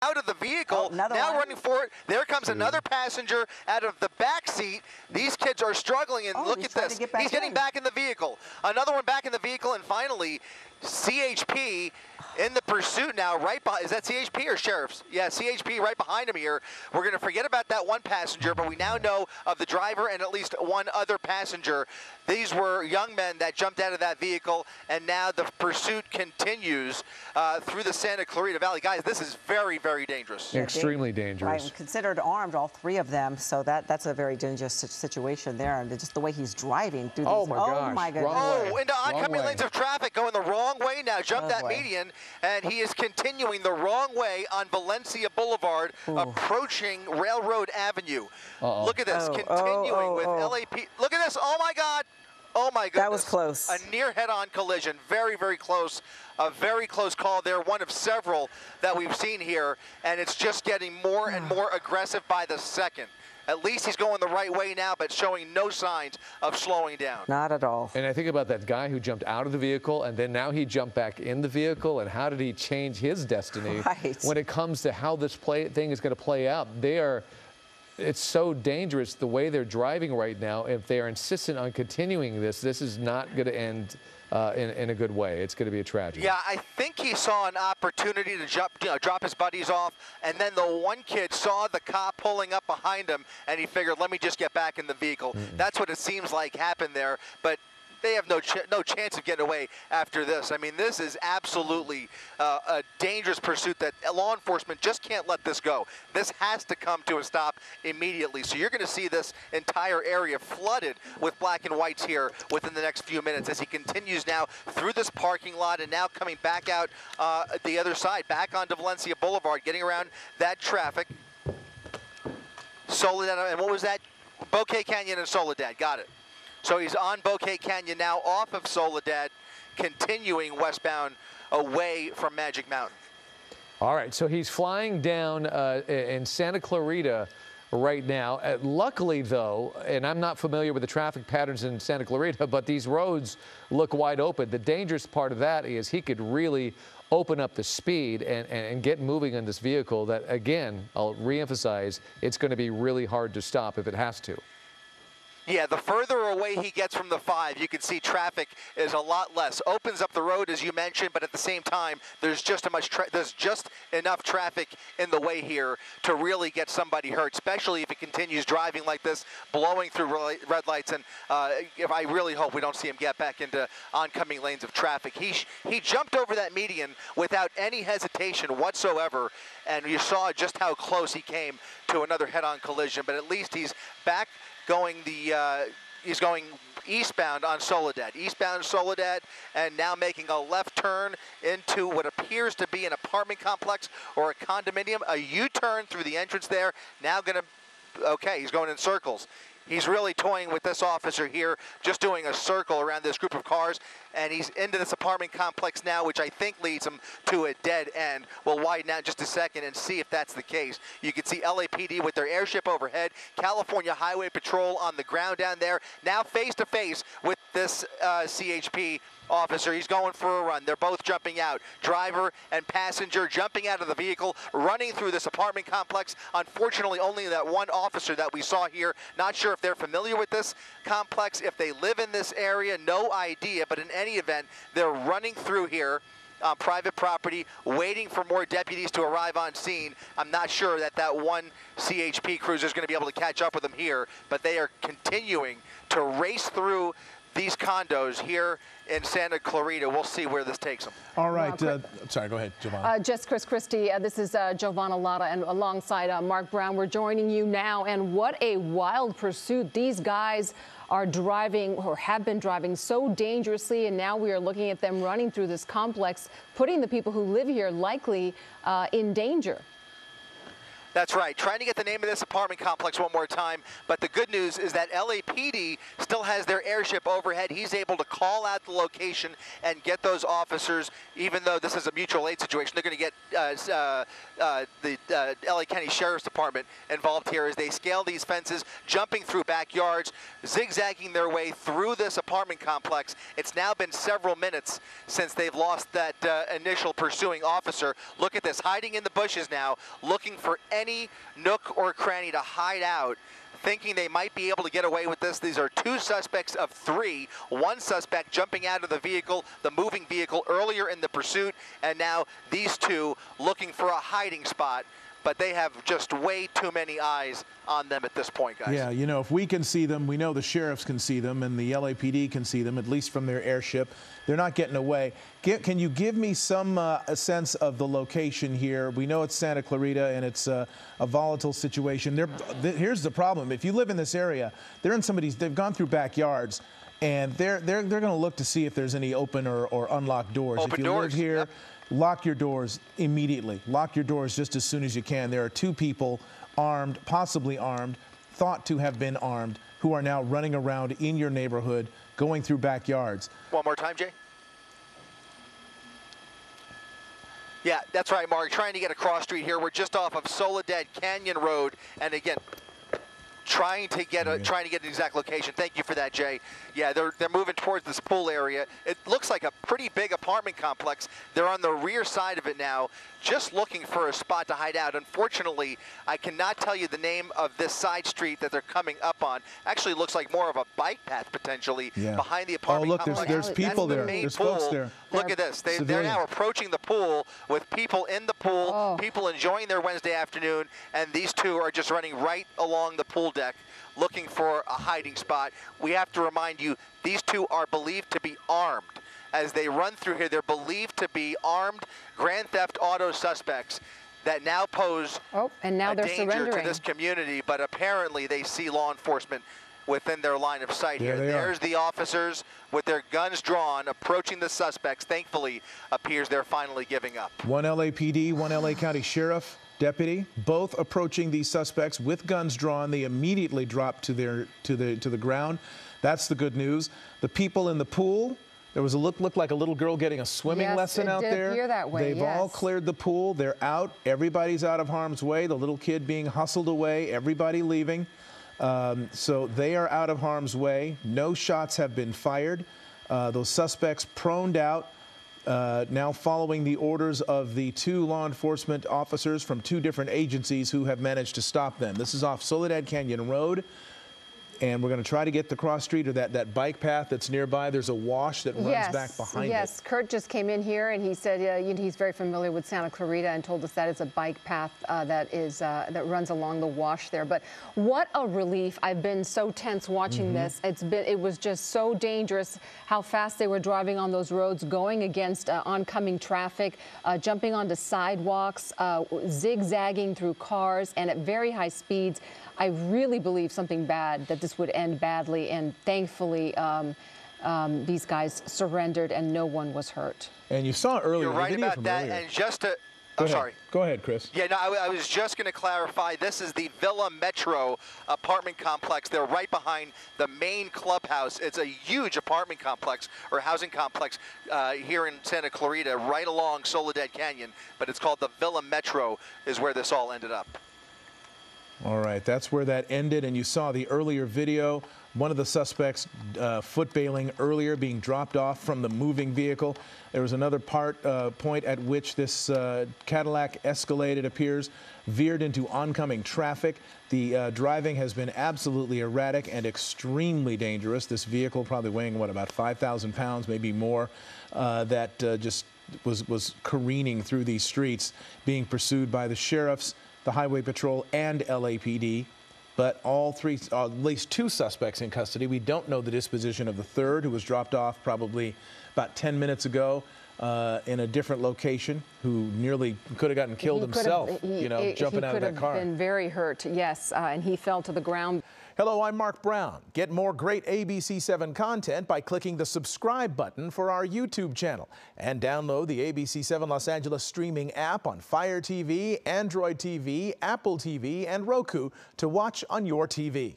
out of the vehicle, now running forward. There comes another passenger out of the back seat. These kids are struggling, and look at this. He's getting back in the vehicle. Another one back in the vehicle, and finally, CHP in the pursuit now, right behind. Is that CHP or Sheriff's? Yeah, CHP right behind him here. We're going to forget about that one passenger, but we now know of the driver and at least one other passenger. These were young men that jumped out of that vehicle, and now the pursuit continues through the Santa Clarita Valley. Guys, this is very, very dangerous. Yeah, extremely dangerous. Right, considered armed, all three of them, so that's a very dangerous situation there. And just the way he's driving through these. Oh, my gosh. Oh, my goodness. Oh, into oncoming lanes of traffic, going the wrong way now. Jumped that median, and he is continuing the wrong way on Valencia Boulevard, approaching Railroad Avenue. Look at this, continuing with LAP. Look at this, oh my God. Oh my goodness. That was close. A near head-on collision, very, very close. A very close call there, one of several that we've seen here, and it's just getting more and more aggressive by the second. At least he's going the right way now, but showing no signs of slowing down. Not at all. And I think about that guy who jumped out of the vehicle, and then now he jumped back in the vehicle, and how did he change his destiny when it comes to how this thing is going to play out? It's so dangerous the way they're driving right now. If they're insistent on continuing this is not going to end in a good way. It's going to be a tragedy. Yeah, I think he saw an opportunity to drop his buddies off, and then the one kid saw the cop pulling up behind him, and he figured, let me just get back in the vehicle. That's what it seems like happened there, but they have no chance of getting away after this. I mean, this is absolutely a dangerous pursuit that law enforcement just can't let this go. This has to come to a stop immediately. So you're going to see this entire area flooded with black and whites here within the next few minutes as he continues now through this parking lot and now coming back out the other side, back onto Valencia Boulevard, getting around that traffic. Soledad, and what was that? Bouquet Canyon and Soledad, got it. So he's on Bouquet Canyon now, off of Soledad, continuing westbound away from Magic Mountain. All right, so he's flying down in Santa Clarita right now. Luckily, though, and I'm not familiar with the traffic patterns in Santa Clarita, but these roads look wide open. The dangerous part of that is he could really open up the speed and get moving on this vehicle that, again, I'll reemphasize, it's going to be really hard to stop if it has to. Yeah, the further away he gets from the 5, you can see traffic is a lot less. Opens up the road, as you mentioned, but at the same time, there's just enough traffic in the way here to really get somebody hurt, especially if he continues driving like this, blowing through red lights. And if I really hope we don't see him get back into oncoming lanes of traffic. He jumped over that median without any hesitation whatsoever, and you saw just how close he came to another head-on collision. But at least he's back going he's going eastbound on Soledad, and now making a left turn into what appears to be an apartment complex or a condominium, a U-turn through the entrance there. Now he's going in circles. He's really toying with this officer here, just doing a circle around this group of cars, and he's into this apartment complex now, which I think leads him to a dead end. We'll widen out just a second and see if that's the case. You can see LAPD with their airship overhead, California Highway Patrol on the ground down there, now face-to-face with this CHP officer. He's going for a run. They're both jumping out. Driver and passenger jumping out of the vehicle, running through this apartment complex. Unfortunately, only that one officer that we saw here. Not sure if they're familiar with this complex, if they live in this area, no idea. But in any event, they're running through here on private property, waiting for more deputies to arrive on scene. I'm not sure that one CHP cruiser is going to be able to catch up with them here, but they are continuing to race through these condos here in Santa Clarita. We'll see where this takes them. All right. Sorry, go ahead, Giovanna. Just Chris Christie. This is Giovanna Lotta, and alongside Mark Brown, we're joining you now. And what a wild pursuit. These guys are driving, or have been driving, so dangerously, and now we are looking at them running through this complex, putting the people who live here likely in danger. That's right. Trying to get the name of this apartment complex one more time. But the good news is that LAPD still has their airship overhead. He's able to call out the location and get those officers, even though this is a mutual aid situation. They're going to get the LA County Sheriff's Department involved here as they scale these fences, jumping through backyards, zigzagging their way through this apartment complex. It's now been several minutes since they've lost that initial pursuing officer. Look at this, hiding in the bushes now, looking for any nook or cranny to hide out, thinking they might be able to get away with this. These are 2 suspects of 3. 1 suspect jumping out of the vehicle, the moving vehicle, earlier in the pursuit, and now these 2 looking for a hiding spot. But they have just way too many eyes on them at this point, guys. Yeah, you know, if we can see them, we know the sheriffs can see them, and the LAPD can see them, at least from their airship. They're not getting away. Can you give me some a sense of the location here? We know it's Santa Clarita, and it's a volatile situation. Here's the problem. If you live in this area, they're in they've gone through backyards, and they're going to look to see if there's any open or unlocked doors. Open if you doors, live here, yep. Lock your doors immediately. Lock your doors just as soon as you can. There are 2 people armed, possibly armed, thought to have been armed, who are now running around in your neighborhood, going through backyards. One more time, Jay. Yeah, that's right, Mark. Trying to get across street here. We're just off of Soledad Canyon Road, and again, trying to get an exact location. Thank you for that, Jay. Yeah, they're moving towards this pool area. It looks like a pretty big apartment complex. They're on the rear side of it now, just looking for a spot to hide out. Unfortunately, I cannot tell you the name of this side street that they're coming up on. Actually looks like more of a bike path potentially behind the apartment complex. Oh, look, there's people there. There's folks there. Look at this. They're now approaching the pool with people in the pool, people enjoying their Wednesday afternoon, and these 2 are just running right along the pool deck looking for a hiding spot. We have to remind you, these 2 are believed to be armed. As they run through here, they're believed to be armed Grand Theft Auto suspects that now pose and now they're danger surrendering to this community, but apparently they see law enforcement within their line of sight here. There's the officers with their guns drawn, approaching the suspects. Thankfully, appears they're finally giving up. 1 LAPD, 1 LA County Sheriff deputy, both approaching these suspects with guns drawn. They immediately drop to the ground. That's the good news. The people in the pool, there was looked like a little girl getting a swimming lesson out there. Appear that way, They've all cleared the pool. They're out. Everybody's out of harm's way. The little kid being hustled away. Everybody leaving. So they are out of harm's way. No shots have been fired. Those suspects proned out. Now following the orders of the 2 law enforcement officers from 2 different agencies who have managed to stop them. This is off Soledad Canyon Road, and we're going to try to get the cross street or that bike path that's nearby. There's a wash that runs back behind it. Yes, Kurt just came in here and he said he's very familiar with Santa Clarita and told us that it's a bike path that runs along the wash there. But what a relief. I've been so tense watching this. It was just so dangerous how fast they were driving on those roads, going against oncoming traffic, jumping onto sidewalks, zigzagging through cars, and at very high speeds. I really believe something bad, that this would end badly, and thankfully these guys surrendered and no one was hurt. And you saw earlier. You're right about that, and just to... sorry. Go ahead, Chris. Yeah, no, I was just going to clarify. This is the Villa Metro apartment complex. They're right behind the main clubhouse. It's a huge apartment complex or housing complex here in Santa Clarita, right along Soledad Canyon. But it's called the Villa Metro, is where this all ended up. All right, that's where that ended, and you saw the earlier video. One of the suspects foot bailing earlier, being dropped off from the moving vehicle. There was another point at which this Cadillac Escalade, it appears, veered into oncoming traffic. The driving has been absolutely erratic and extremely dangerous. This vehicle probably weighing, what, about 5,000 pounds, maybe more, that just was careening through these streets, being pursued by the sheriffs, the Highway Patrol, and LAPD. But all 3, at least 2 suspects in custody. We don't know the disposition of the 3rd, who was dropped off probably about 10 minutes ago in a different location, who nearly could have gotten killed himself, jumping out of that car. He could have been very hurt, yes, and he fell to the ground. Hello, I'm Mark Brown. Get more great ABC7 content by clicking the subscribe button for our YouTube channel and download the ABC7 Los Angeles streaming app on Fire TV, Android TV, Apple TV, and Roku to watch on your TV.